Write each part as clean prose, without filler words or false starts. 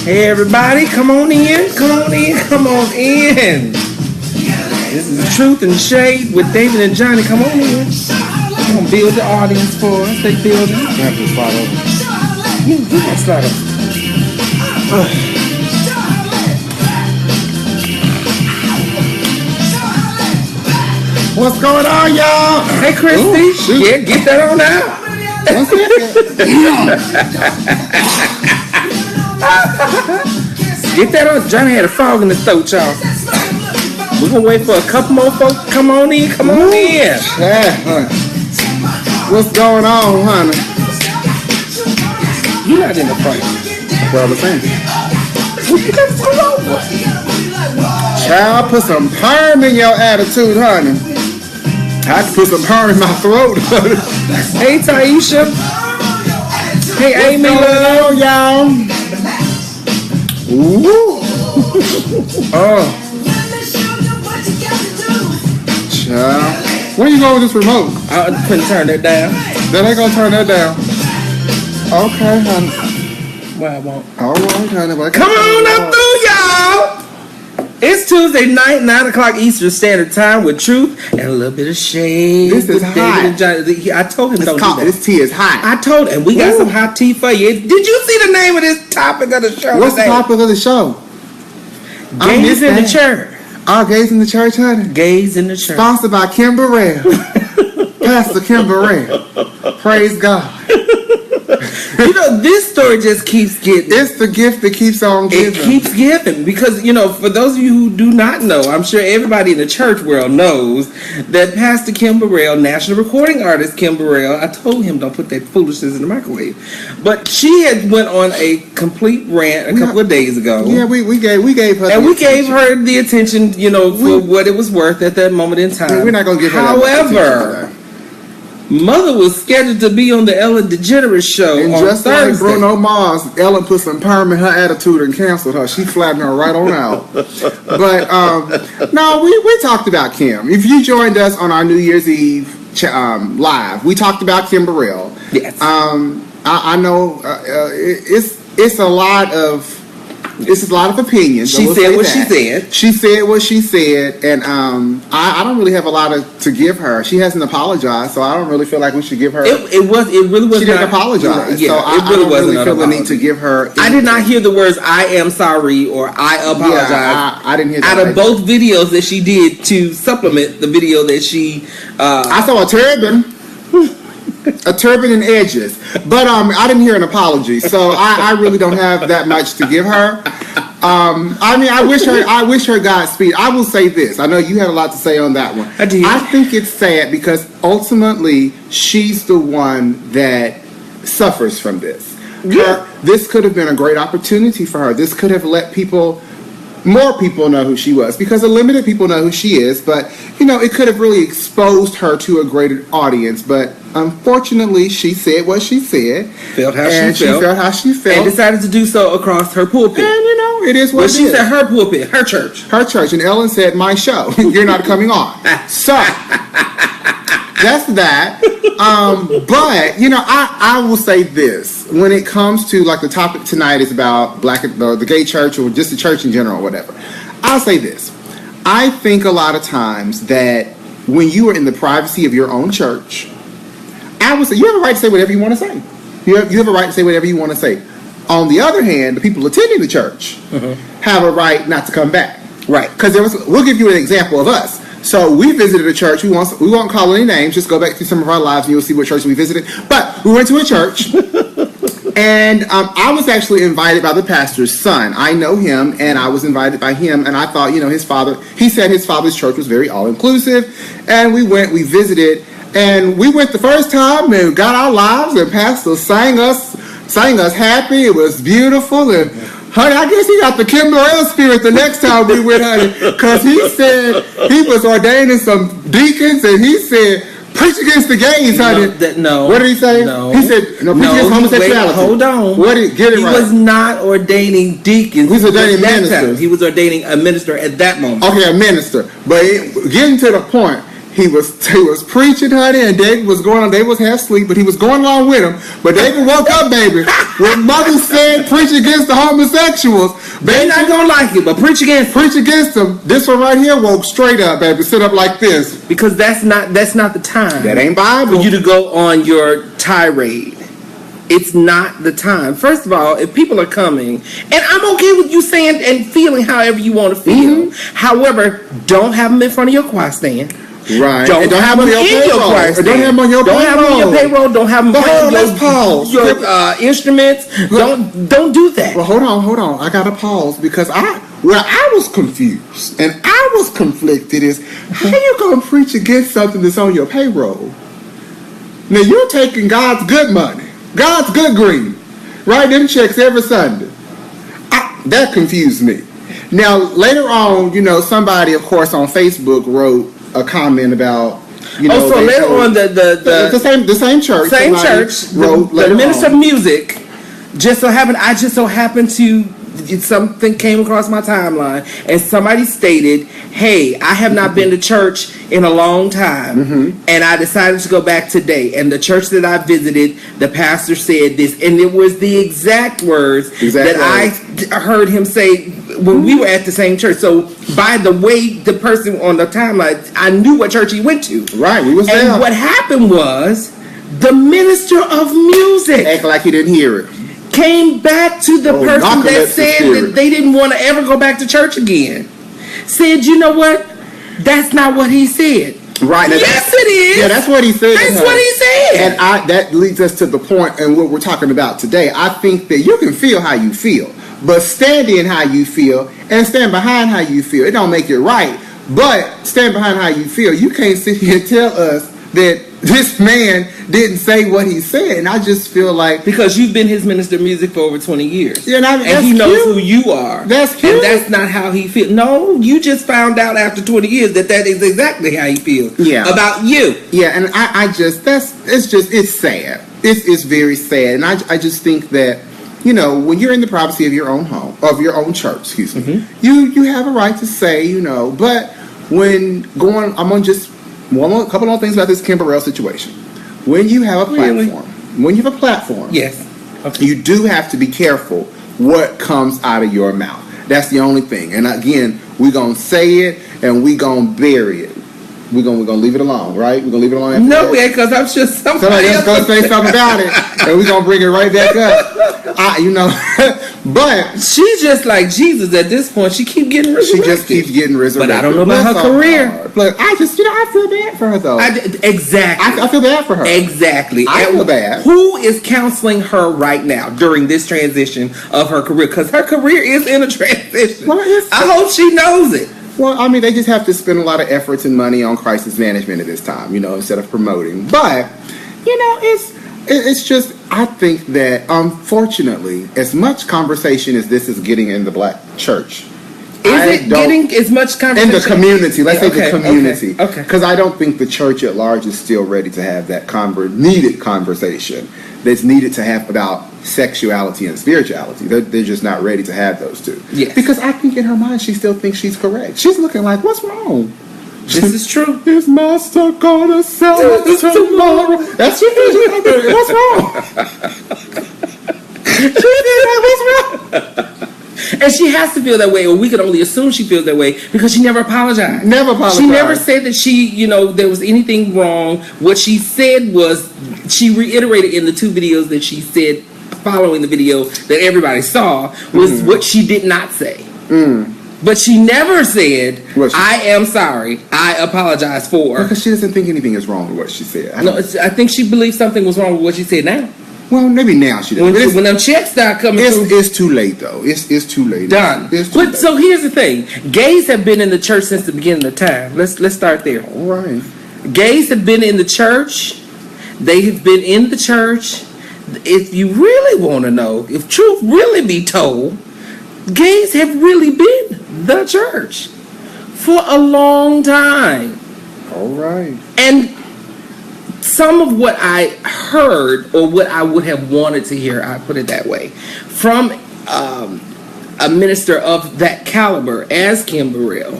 Hey everybody, come on in. This is Truth and Shade with David and Johnny. Come on in. I'm gonna build the audience for us. They building. You have to slide over. You can slide over. What's going on, y'all? Hey, Christy. Ooh, yeah, get that on out. Get that on. Johnny had a frog in his throat, y'all. We're gonna wait for a couple more folks. Come on in. Yeah, honey. What's going on, honey? You're not in the fight. That's what I was saying. Let's go over. Child, put some perm in your attitude, honey. I had to put some perm in my throat. Hey, Taisha. Hey, Amy. Hello, y'all. Ooh. Oh. Child. Where you going with this remote? I couldn't turn that down. Then they gonna turn that down. Okay, honey. Well, I won't. All right, honey. Come on up through, y'all. It's Tuesday night, 9 o'clock Eastern Standard Time with Truth and a little bit of shade. This is hot. I told him don't do that. This tea is hot. I told him. We got some hot tea for you. Did you see the name of this topic of the show? What's the topic of the show? Gays in the church. All gays in the church, honey? Gays in the church. Sponsored by Kim Burrell. Pastor Kim Burrell. Praise God. You know, this story just keeps getting... It's the gift that keeps on giving. It keeps giving. Because, you know, for those of you who do not know, I'm sure everybody in the church world knows that Pastor Kim Burrell, national recording artist Kim Burrell, I told him don't put that foolishness in the microwave. But she had went on a complete rant a couple of days ago. Yeah, we gave her and we gave her the attention, you know, for what it was worth at that moment in time. We're not going to give her However, Mother was scheduled to be on the Ellen DeGeneres show and on just Thursday. like Bruno Mars, Ellen put some perm in her attitude and canceled her. She flattened her right on out. But no, we talked about Kim. If you joined us on our New Year's Eve live, we talked about Kim Burrell. Yes. I know it's a lot of. This is a lot of opinions. She said what she said. She said what she said, and I don't really have a lot to give her. She hasn't apologized, so I don't really feel like we should give her. It really was. She didn't apologize, yeah, so I really wasn't feel the need to give her. Anything. I did not hear the words "I am sorry" or "I apologize." Yeah, I didn't hear that. Out of both videos that she did to supplement the video that she, I saw a turban. A turban and edges, but I didn't hear an apology, so I really don't have that much to give her. I mean, I wish her Godspeed. I will say this: I know you had a lot to say on that one. I did. I think it's sad because ultimately she's the one that suffers from this. Yeah. This could have been a great opportunity for her. This could have let more people know who she was, because a limited people know who she is, but you know, it could have really exposed her to a greater audience. But unfortunately, she said what she said, felt how she felt, and decided to do so across her pulpit. And you know, it is what it is. She said her pulpit, her church, and Ellen said my show. You're not coming on. So that's that. But you know, I will say this: when it comes to like the topic tonight is about the gay church or just the church in general, or whatever. I'll say this: I think a lot of times that when you are in the privacy of your own church, I would say you have a right to say whatever you want to say. You have a right to say whatever you want to say. On the other hand, the people attending the church have a right not to come back. Right? Because we'll give you an example of us. So we visited a church. We won't call any names. Just go back through some of our lives and you'll see what church we visited. But we went to a church, and I was actually invited by the pastor's son. I know him, and I was invited by him. And I thought, you know, he said his father's church was very all-inclusive. And we visited, and we went the first time and got our lives, and pastor sang us happy. It was beautiful. And honey, I guess he got the Kim Burrell spirit the next time we went, honey, because he said he was ordaining some deacons, and he said, preach against the gays, honey. No. What did he say? No. He said, no, preach against homosexuality. Wait, hold on. Get it he right. was not ordaining deacons. He was ordaining ministers. He was ordaining a minister at that moment. Okay, a minister. But getting to the point, He was preaching, honey, and David was going on. David was half asleep, but he was going along with him. But David woke up, baby, when mother said, preach against the homosexuals. They're not going to like it, but preach against them. This one right here woke straight up, baby, sit up like this. Because that's not the time. That ain't Bible. For you to go on your tirade. It's not the time. First of all, if people are coming, and I'm okay with you saying and feeling however you want to feel. Mm-hmm. However, don't have them in front of your choir stand. Right. Don't have them in your choir stand. Don't have them on your payroll. Don't have them on your payroll. Don't have them on your instruments. Don't do that. Well, hold on. I got to pause because I was confused and I was conflicted is how you going to preach against something that's on your payroll? Now, you're taking God's good money. God's good green. Write them checks every Sunday. That confused me. Now, later on, somebody, of course, on Facebook wrote a comment about, so later on, the same church. Same church. Wrote the minister of music I just so happened to, something came across my timeline, and somebody stated, hey, I have not been to church in a long time, and I decided to go back today. And the church that I visited, the pastor said this, and it was the exact words that I heard him say when we were at the same church. So by the way, the person on the timeline, I knew what church he went to. Right, we was there. And what happened was the minister of music act like he didn't hear it. Came back to the person that said that they didn't want to ever go back to church again. Said, you know what? That's not what he said. Right. Yes, it is. Yeah, that's what he said. That's what he said. And that leads us to the point and what we're talking about today. I think that you can feel how you feel, but stand in how you feel and stand behind how you feel. It don't make it right, but stand behind how you feel. You can't sit here and tell us that this man didn't say what he said, and I just feel like because you've been his minister of music for over 20 years, and he knows who you are. That's cute. And that's not how he feels. No, you just found out after 20 years that is exactly how he feels. Yeah. About you. Yeah, and it's sad. It's very sad, and I just think that when you're in the privacy of your own home, of your own church, excuse me, you have a right to say, but when a couple of things about this Kim Burrell situation. When you have a platform, yes, okay. You do have to be careful what comes out of your mouth. That's the only thing. And again, we're gonna say it and we're gonna bury it. We're gonna leave it alone, right? We're gonna leave it alone. No, yeah, because I'm sure somebody else gonna say something about it, and we're gonna bring it right back up. But she's just like Jesus at this point. She keeps getting resurrected. She just keeps getting resurrected. But I don't know about her career. But I feel bad for her though. Exactly. I feel bad for her. Exactly. I feel bad. Who is counseling her right now during this transition of her career? Because her career is in a transition. I hope she knows it. Well, I mean, they just have to spend a lot of efforts and money on crisis management at this time, instead of promoting. But, it's just, I think that, unfortunately, as much conversation as this is getting in the black church. Is it getting as much conversation? In the community. Let's say the community. Okay. Because I don't think the church at large is still ready to have that needed conversation that's needed to have about sexuality and spirituality. They're just not ready to have those two. Yes. Because I think in her mind she still thinks she's correct. She's looking like, what's wrong? This is true. Is master gonna sell it tomorrow? That's what she's like. What's wrong? She's like, what's wrong? And she has to feel that way, or we can only assume she feels that way because she never apologized. Never apologized. She never said that there was anything wrong. What she said was, she reiterated in the two videos that she said following the video that everybody saw was what she did not say. But she never said, I am sorry, I apologize for. Because she doesn't think anything is wrong with what she said. I think she believes something was wrong with what she said now. Well, maybe now she does. When them checks start coming through. It's too late, though. It's too late. Done. But so here's the thing. Gays have been in the church since the beginning of time. Let's start there. All right. Gays have been in the church. They have been in the church. If you really want to know, if truth really be told, gays have really been the church for a long time. All right. And some of what I heard, or what I would have wanted to hear, I put it that way, from a minister of that caliber as Kim Burrell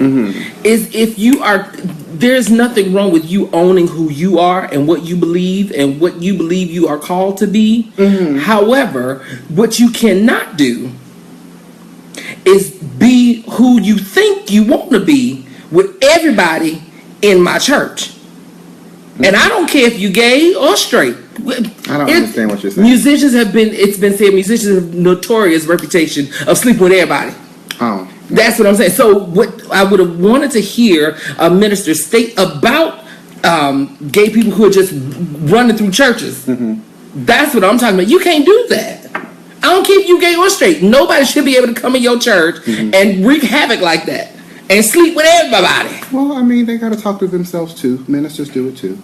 is if you are, there's nothing wrong with you owning who you are and what you believe you are called to be. However, what you cannot do is be who you think you want to be with everybody in my church. And I don't care if you gay or straight. I don't understand what you're saying. It's been said musicians have notorious reputation of sleeping with everybody. Oh. That's what I'm saying. So what I would have wanted to hear a minister state about gay people who are just running through churches. That's what I'm talking about. You can't do that. I don't care if you gay or straight. Nobody should be able to come in your church and wreak havoc like that and sleep with everybody. Well, I mean, they got to talk to themselves too. Ministers do it too.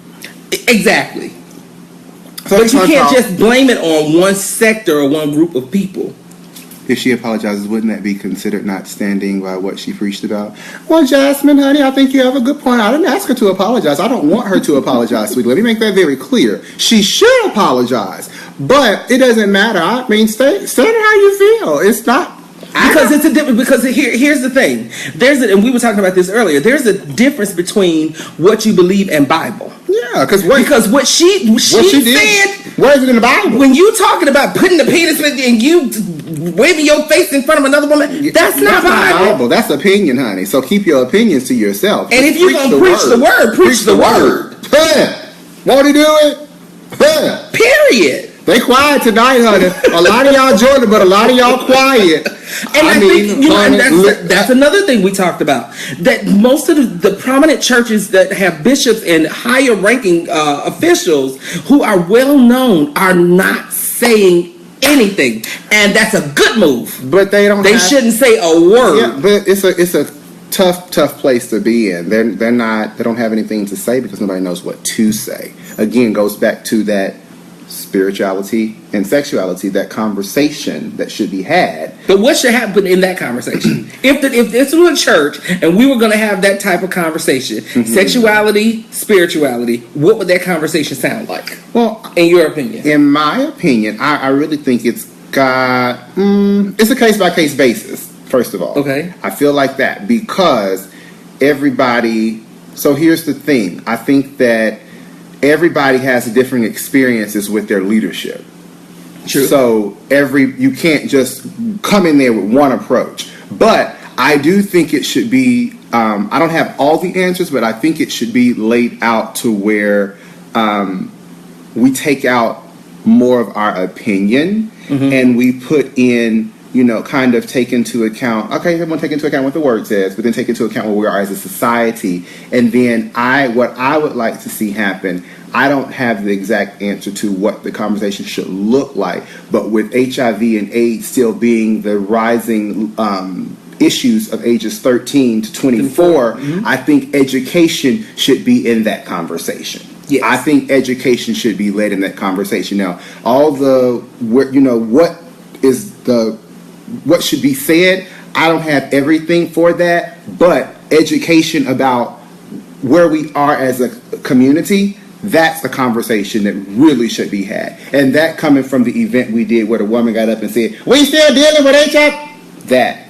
Exactly. So but you can't just blame it on one sector or one group of people. If she apologizes, wouldn't that be considered not standing by what she preached about? Well, Jasmine, honey, I think you have a good point. I didn't ask her to apologize. I don't want her to apologize, sweetie. Let me make that very clear. She should apologize, but it doesn't matter. I mean, say it how you feel. It's not. Because it's a difference. Because here's the thing. And we were talking about this earlier. There's a difference between what you believe and Bible. Yeah, because what she said. Where is it in the Bible? When you talking about putting the penis and you waving your face in front of another woman, that's not Bible. That's opinion, honey. So keep your opinions to yourself. And if you're gonna preach the word, preach the word. Won't he do it? Period. They quiet tonight, honey. A lot of y'all joined it, but a lot of y'all quiet. And I think that's another thing we talked about. That most of the prominent churches that have bishops and higher ranking officials who are well known are not saying anything, and that's a good move. But they shouldn't say a word. Yeah, but it's a tough place to be in. They don't have anything to say because nobody knows what to say. Again, goes back to that spirituality and sexuality, that conversation that should be had. But what should happen in that conversation? if this was a church and we were going to have that type of conversation, sexuality, spirituality, what would that conversation sound like? Well, in your opinion? In my opinion, I really think it's a case-by-case basis, first of all. Okay. I feel like that because everybody... So here's the thing. I think that everybody has different experiences with their leadership. True. So you can't just come in there with one approach. But I do think it should be, I don't have all the answers, but I think it should be laid out to where we take out more of our opinion and we put in, kind of take into account, okay, everyone take into account what the word says, but then take into account where we are as a society. And then what I would like to see happen, I don't have the exact answer to what the conversation should look like, but with HIV and AIDS still being the rising issues of ages 13 to 24, I think education should be in that conversation. Yes. I think education should be led in that conversation. Now, what should be said, I don't have everything for that, but education about where we are as a community, that's the conversation that really should be had. And that coming from the event we did where the woman got up and said, "We still dealing with HIV?"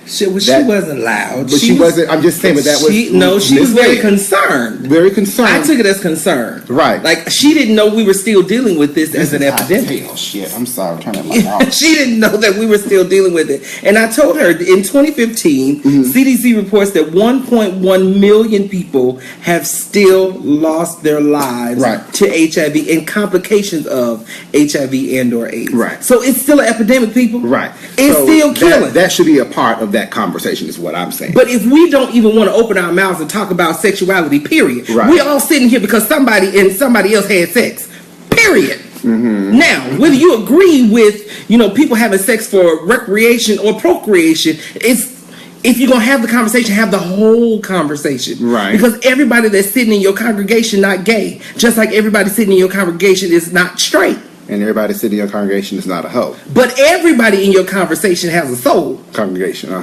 She wasn't loud. But she wasn't. I'm just saying, but that was. No, she was very concerned. Very concerned. I took it as concern. Right. Like she didn't know we were still dealing with this as an epidemic. Oh shit! I'm sorry. Turn that mic off. She didn't know that we were still dealing with it. And I told her in 2015, CDC reports that 1.1 million people have still lost their lives to HIV and complications of HIV and/or AIDS. Right. So it's still an epidemic, people. Right. It's still killing. That should be a part of that conversation is what I'm saying. But if we don't even want to open our mouths and talk about sexuality, period, we're all sitting here because somebody else had sex, period. Now, whether you agree with people having sex for recreation or procreation, if you're going to have the conversation, have the whole conversation. Right. Because everybody that's sitting in your congregation not gay, just like everybody sitting in your congregation is not straight. And everybody sitting in your congregation is not a hoe. But everybody in your conversation has a soul. Congregation,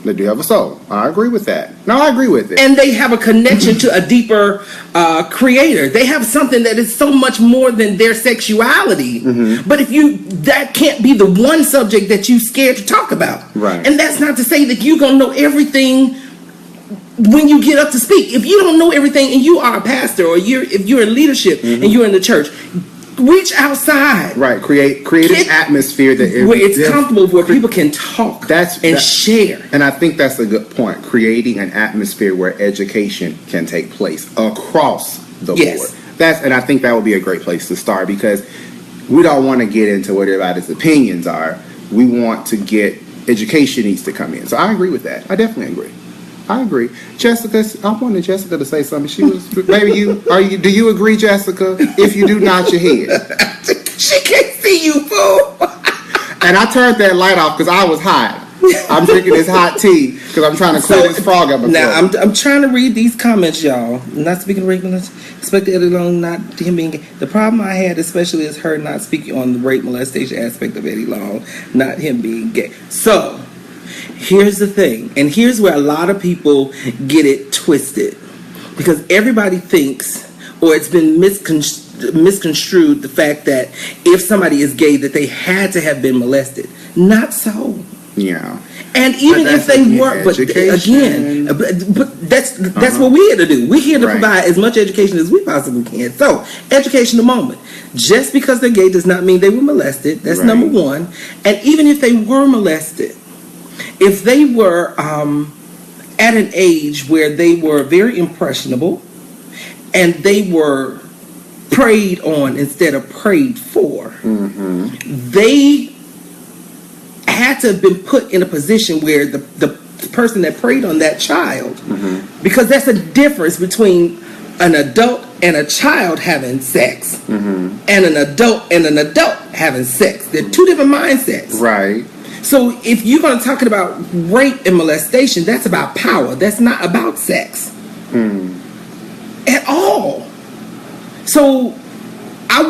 They do have a soul. I agree with that. No, I agree with it. And they have a connection to a deeper creator. They have something that is so much more than their sexuality. But that can't be the one subject that you scared to talk about. Right. And that's not to say that you're going to know everything when you get up to speak. If you don't know everything and you are a pastor, or if you're in leadership and you're in the church, reach outside. Right. Create an atmosphere where it's comfortable, where people can talk and share. And I think that's a good point. Creating an atmosphere where education can take place across the board. And I think that would be a great place to start, because we don't want to get into what everybody's opinions are. We want to get education needs to come in. So I agree with that. I definitely agree. I agree. Jessica, I wanted Jessica to say something. She was, maybe do you agree, Jessica? If you do, nod your head. She can't see you, fool. And I turned that light off because I was hot. I'm drinking this hot tea because I'm trying to clear this frog up my throat. Now, I'm trying to read these comments, y'all. Not speaking regular, expect the Eddie Long, not him being gay. The problem I had especially is her not speaking on the rape molestation aspect of Eddie Long, not him being gay. So, here's the thing, and here's where a lot of people get it twisted, because everybody thinks, or it's been misconstrued, the fact that if somebody is gay, that they had to have been molested. Not so. Yeah. And even if they were, but again, but that's what we're here to do. We're here to provide as much education as we possibly can. So, education the moment. Just because they're gay does not mean they were molested. That's number one. And even if they were molested, if they were at an age where they were very impressionable and they were preyed on instead of prayed for, they had to have been put in a position where the person that preyed on that child, because that's a difference between an adult and a child having sex, and an adult having sex. They're two different mindsets. Right. So if you're going to talk about rape and molestation, that's about power. That's not about sex at all. So I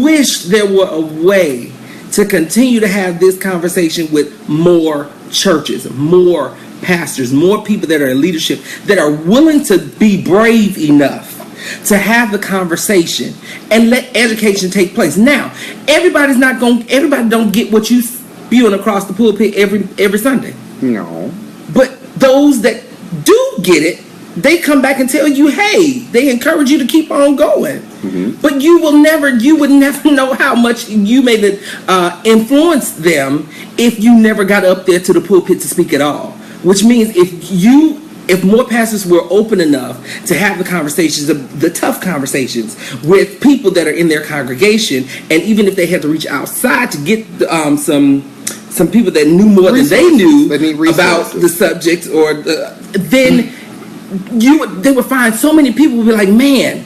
wish there were a way to continue to have this conversation with more churches, more pastors, more people that are in leadership that are willing to be brave enough to have the conversation and let education take place. Now, everybody don't get what you spewing across the pulpit every Sunday. No. But those that do get it, they come back and tell you, hey, they encourage you to keep on going. But you would never know how much you made it influence them if you never got up there to the pulpit to speak at all. Which means if more pastors were open enough to have the conversations, the tough conversations with people that are in their congregation, and even if they had to reach outside to get some people that knew more than they knew about the subject, then they would find so many people would be like, man,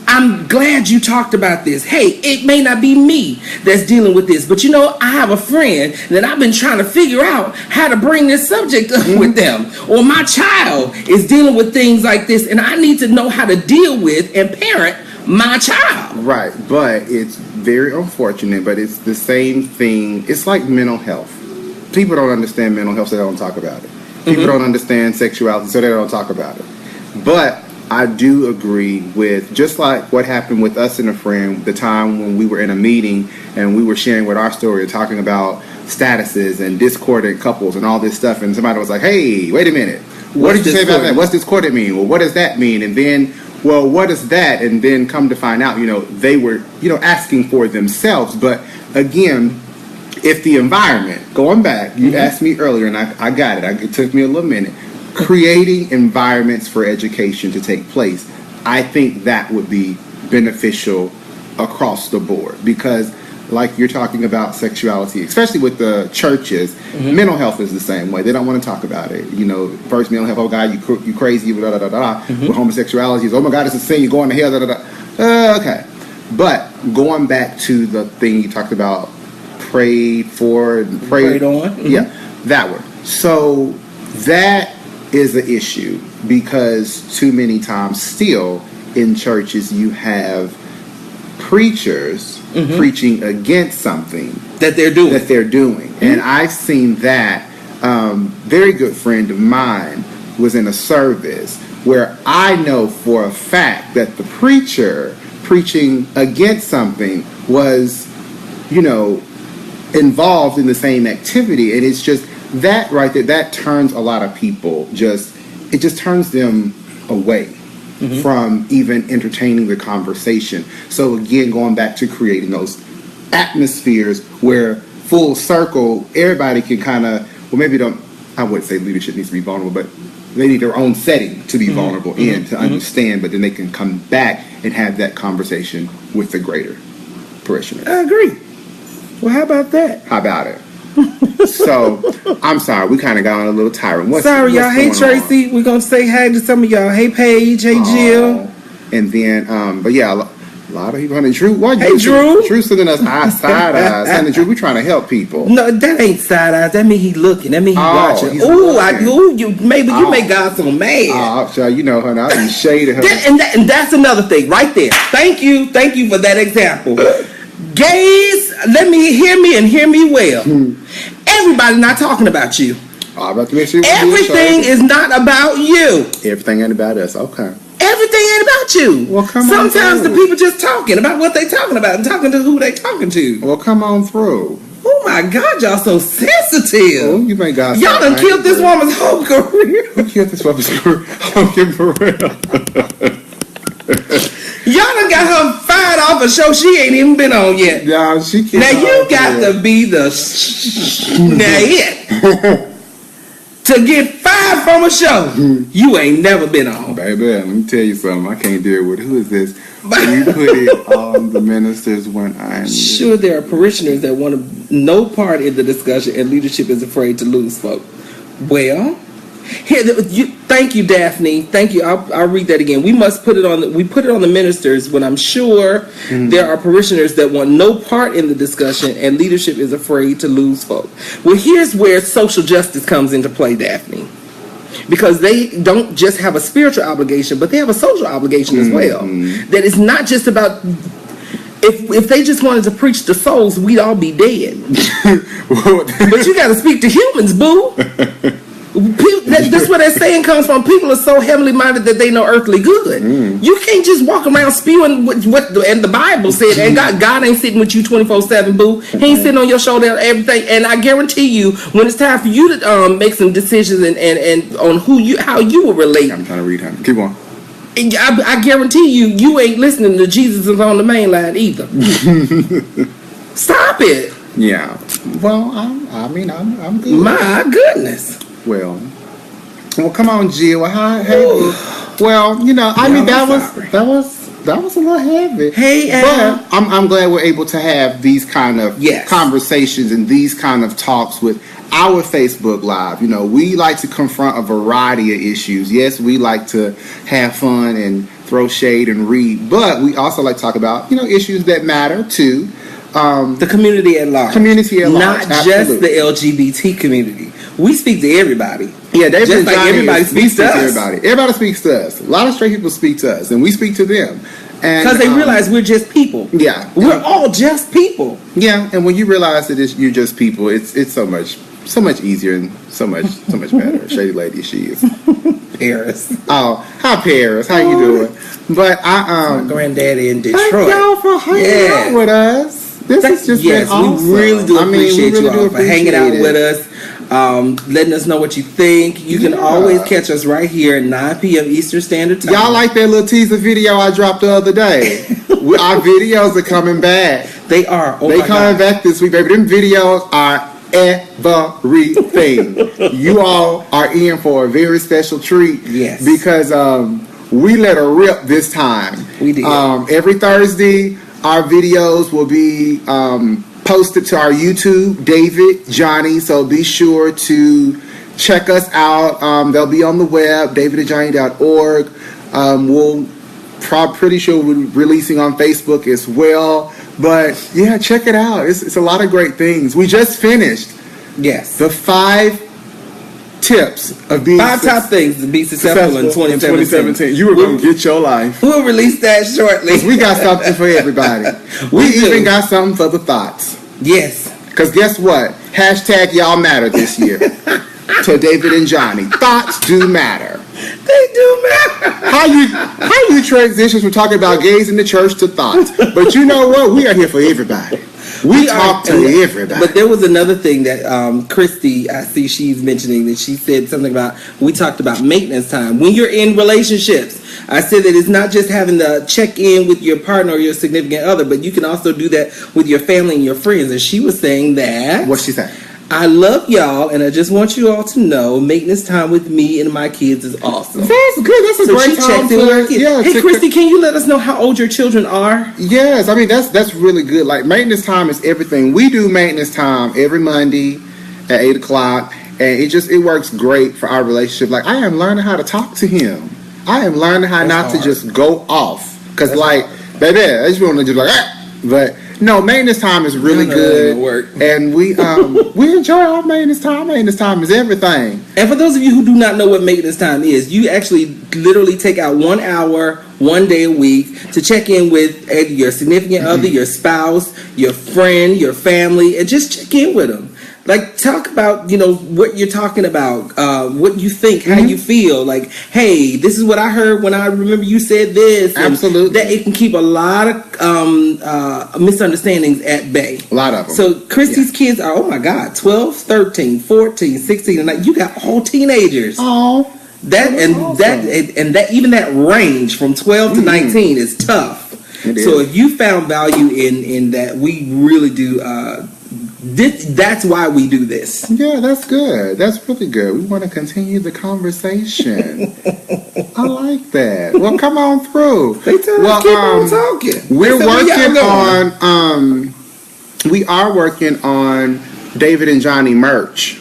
I'm glad you talked about this. Hey, it may not be me that's dealing with this, but I have a friend that I've been trying to figure out how to bring this subject up with them. Or my child is dealing with things like this, and I need to know how to deal with and parent my child. Right, but it's very unfortunate, but it's the same thing. It's like mental health. People don't understand mental health, so they don't talk about it. People don't understand sexuality, so they don't talk about it. But I do agree with, just like what happened with us and a friend, the time when we were in a meeting and we were sharing with our story and talking about statuses and discordant couples and all this stuff, and somebody was like, hey, wait a minute, what did you say about that? What's discordant mean? Well, what does that mean? And then, well, what is that? And then come to find out, they were, asking for themselves. But again, if the environment, going back, you asked me earlier and I got it. It took me a little minute. Creating environments for education to take place, I think that would be beneficial across the board, because like you're talking about sexuality, especially with the churches, mental health is the same way. They don't want to talk about it. First mental health, oh God, you crazy, da da da da. With homosexuality is, oh my God, it's a sin, you're going to hell, da da da. Okay. But going back to the thing you talked about, prayed for, prayed on. Yeah, that one. So that is an issue, because too many times still in churches you have preachers preaching against something that they're doing. And I've seen that Very good friend of mine was in a service where I know for a fact that the preacher preaching against something was, involved in the same activity. And it's just that right there, that turns a lot of people it just turns them away from even entertaining the conversation. So again, going back to creating those atmospheres where full circle, everybody can kind of, I wouldn't say leadership needs to be vulnerable, but they need their own setting to be vulnerable in, to understand, but then they can come back and have that conversation with the greater parishioners. I agree. Well, how about that? How about it? So, I'm sorry, we kind of got on a little tyrant. Sorry, y'all. Hey, Tracy. We're going to say hi to some of y'all. Hey, Paige. Hey, Jill. And then, but yeah, a lot of people. Drew, why hey, Drew. Drew's sending us side eyes. And Drew, we're trying to help people. No, that ain't side eyes. That mean he looking. That mean he watching. You make God so mad. Oh, honey, I'll be shaded her. And that's another thing right there. Thank you for that example. Gays, hear me well. Everybody not talking about you. Everything is not about you. Everything ain't about us. Okay. Everything ain't about you. Well, come on. Sometimes the people just talking about what they talking about and talking to who they talking to. Well, come on through. Oh my God, y'all so sensitive. Oh, you may got y'all done killed this woman's whole career. Who killed this woman's career? Kim Burrell. Y'all done got her fired off a show she ain't even been on yet. Yeah, she can't. Now you got to be the to get fired from a show you ain't never been on. Baby, let me tell you something. I can't deal with who is this. You put it on the ministers when I'm sure there are parishioners that want no part in the discussion and leadership is afraid to lose folk. Well, thank you, Daphne. Thank you. I'll read that again. We must put it on. We put it on the ministers when I'm sure there are parishioners that want no part in the discussion, and leadership is afraid to lose folk. Well, here's where social justice comes into play, Daphne, because they don't just have a spiritual obligation, but they have a social obligation as well. That is not just about. If they just wanted to preach to souls, we'd all be dead. But you got to speak to humans, boo. That's where that saying comes from. People are so heavenly minded that they know earthly good. You can't just walk around spewing what and the Bible said. And God ain't sitting with you 24/7, boo. He ain't sitting on your shoulder everything. And I guarantee you, when it's time for you to make some decisions and on how you will relate. I'm trying to read her. Keep on. I guarantee you ain't listening to Jesus is on the main line either. Stop it. Yeah. Well, I'm good. My goodness. Well, come on, Jill. Hey. Well, that was a little heavy. Hey, but I'm glad we're able to have these kind of conversations and these kind of talks with our Facebook Live. We like to confront a variety of issues. Yes, we like to have fun and throw shade and read, but we also like to talk about issues that matter to the community at large. Not just the LGBT community. We speak to everybody. Yeah, just like everybody speaks to us. Everybody speaks to us. A lot of straight people speak to us, and we speak to them. Because they realize we're just people. Yeah, we're all just people. Yeah, and when you realize that you're just people, it's so much easier and so much better. Shady lady she is. Paris. Oh, hi Paris. How you doing? But my granddaddy in Detroit. Thank y'all for hanging out with us. This has just been awesome. We really do appreciate you all for hanging out with us, letting us know what you think. You can always catch us right here at 9 p.m. Eastern Standard Time. Y'all like that little teaser video I dropped the other day? Our videos are coming back. They are. They coming back this week, baby. Them videos are everything. You all are in for a very special treat. Yes. Because we let her rip this time. We did. Every Thursday, our videos will be posted to our YouTube, David, Johnny. So be sure to check us out. They'll be on the web, davidandjohnny.org. Pretty sure we'll be releasing on Facebook as well. But yeah, check it out. It's a lot of great things. We just finished. Yes. The 5 tips of being 5 top things to be successful in 2017. You were going to get your life. We'll release that shortly. We got something for everybody. we even got something for the thoughts. Yes. Because guess what? Hashtag y'all matter this year. To David and Johnny. Thoughts do matter. They do matter. How you transition from talking about gays in the church to thoughts? But you know what? We are here for everybody. We talk to everybody. But there was another thing that Christy, I see she's mentioning, that she said something about, we talked about maintenance time. When you're in relationships, I said that it's not just having to check in with your partner or your significant other, but you can also do that with your family and your friends. And she was saying that... What's she saying? I love y'all, and I just want you all to know maintenance time with me and my kids is awesome. That's good. That's a great time in with our kids. Yeah, hey, Christy, can you let us know how old your children are? Yes, I mean, that's really good. Like, maintenance time is everything. We do maintenance time every Monday at 8 o'clock, and it works great for our relationship. Like, I am learning how to talk to him. I am learning how not to just go off. Because, baby, I just want to just but... No, maintenance time is really good, and we enjoy our maintenance time. Maintenance time is everything. And for those of you who do not know what maintenance time is, you actually literally take out 1 hour, 1 day a week to check in with your significant other, your spouse, your friend, your family, and just check in with them. Like, talk about, what you're talking about, what you think, how you feel. Like, hey, this is what I heard when I remember you said this. Absolutely. That it can keep a lot of misunderstandings at bay. A lot of them. So, Christy's kids are, oh my God, 12, 13, 14, 16, and you got all teenagers. Oh. Even that range from 12 to 19 is tough. So, if you found value in that, we really do... that's why we do this. Yeah, that's good. That's really good. We want to continue the conversation. I like that. Well, come on through. Keep on talking. We're working on. We are working on David and Johnny merchandise.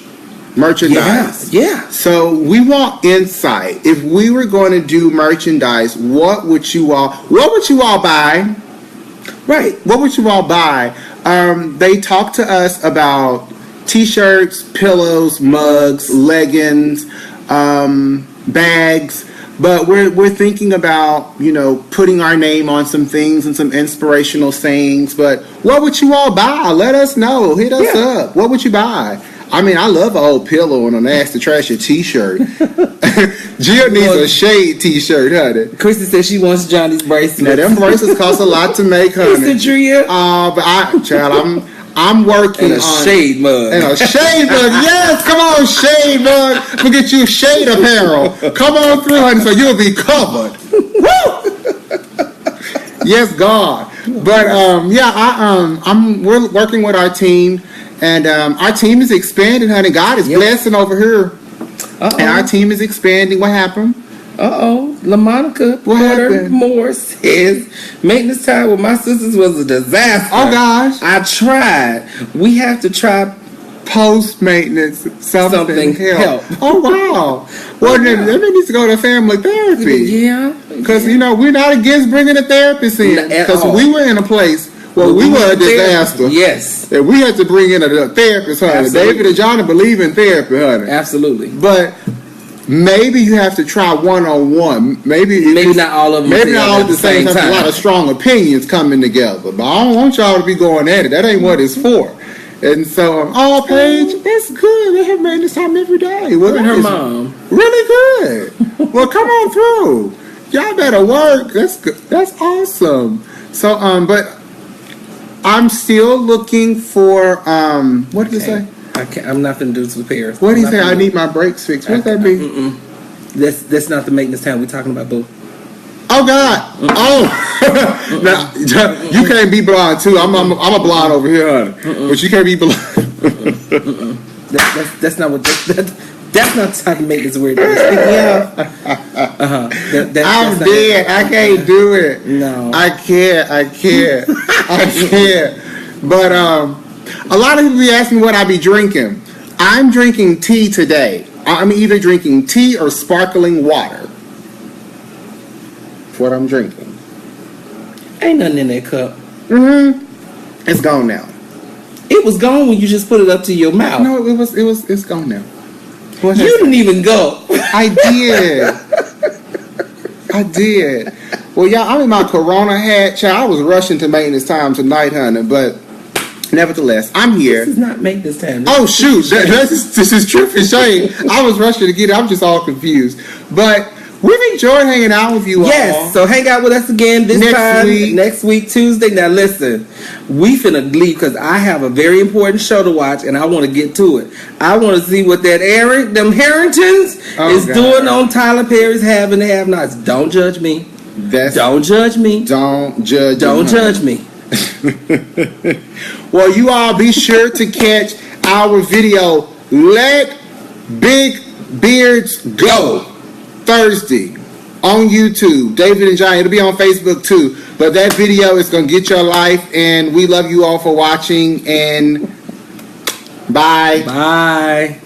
Yeah. So we want insight. If we were going to do merchandise, what would you all buy? Right. What would you all buy? They talked to us about t-shirts, pillows, mugs, leggings, bags, but we're thinking about, putting our name on some things and some inspirational sayings. But what would you all buy? Let us know. Hit us up. What would you buy? I mean, I love an old pillow and an ass to trash your t-shirt. Jill needs a shade t-shirt, honey. Christy says she wants Johnny's bracelets. Now, them bracelets cost a lot to make, honey. Is it Drea? But I'm working on a shade mug. And a shade mug. Yes, come on, shade mug. We'll get you shade apparel. Come on through, honey, so you'll be covered. Woo! Yes, God. But we're working with our team. And our team is expanding, honey. God is blessing over here. And our team is expanding. What happened? LaMonica Porter Moore says, maintenance time with my sisters was a disaster. Oh, gosh. I tried. We have to try post-maintenance something help. Oh, wow. Well, then they need to go to family therapy. Yeah. Because, we're not against bringing a therapist in. Because we were in a place where we were a disaster. Yes. And we had to bring in a therapist, honey. Absolutely. David and Johnny believe in therapy, honey. Absolutely. But maybe you have to try one-on-one. Maybe not all of them. Maybe not all at the same time. A lot of strong opinions coming together. But I don't want y'all to be going at it. That ain't what it's for. And so, Paige, that's good. They have maintenance time every day. Well, and her mom. Really good. Well, come on through. Y'all better work. That's good. That's awesome. So, but I'm still looking for, what did he say? I'm not going to do this with Paris. What did he say? I need my brakes fixed. What does that mean? That's not the maintenance time we're talking about, boo. Oh, God. Oh. Now, you can't be blind, too. I'm a blonde over here, honey. But you can't be blind. That's not what... That's not the type of maintenance we're doing. I'm dead. I can't do it. No. I can't. But a lot of people be asking what I be drinking. I'm drinking tea today. I'm either drinking tea or sparkling water. That's what I'm drinking. Ain't nothing in that cup. It's gone now. It was gone when you just put it up to your mouth. No, it's gone now. You didn't even go. I did. Well, y'all, I'm in my Corona hat. Child, I was rushing to maintenance time tonight, honey, but Nevertheless, I'm here. This is not maintenance time. Oh shoot! This is truth and shame. I was rushing to get it. I'm just all confused. But we've enjoyed hanging out with you all. Yes, so hang out with us again next week, Tuesday. Now listen, we finna leave because I have a very important show to watch and I want to get to it. I want to see what that them Harringtons is doing on Tyler Perry's Have and Have-Nots. Don't judge me. Don't judge me. Don't judge. Don't judge me. Well, you all be sure to catch our video, Let Big Beards Go, Thursday on YouTube. David and Johnny, it'll be on Facebook too. But that video is going to get your life, and we love you all for watching, and bye. Bye.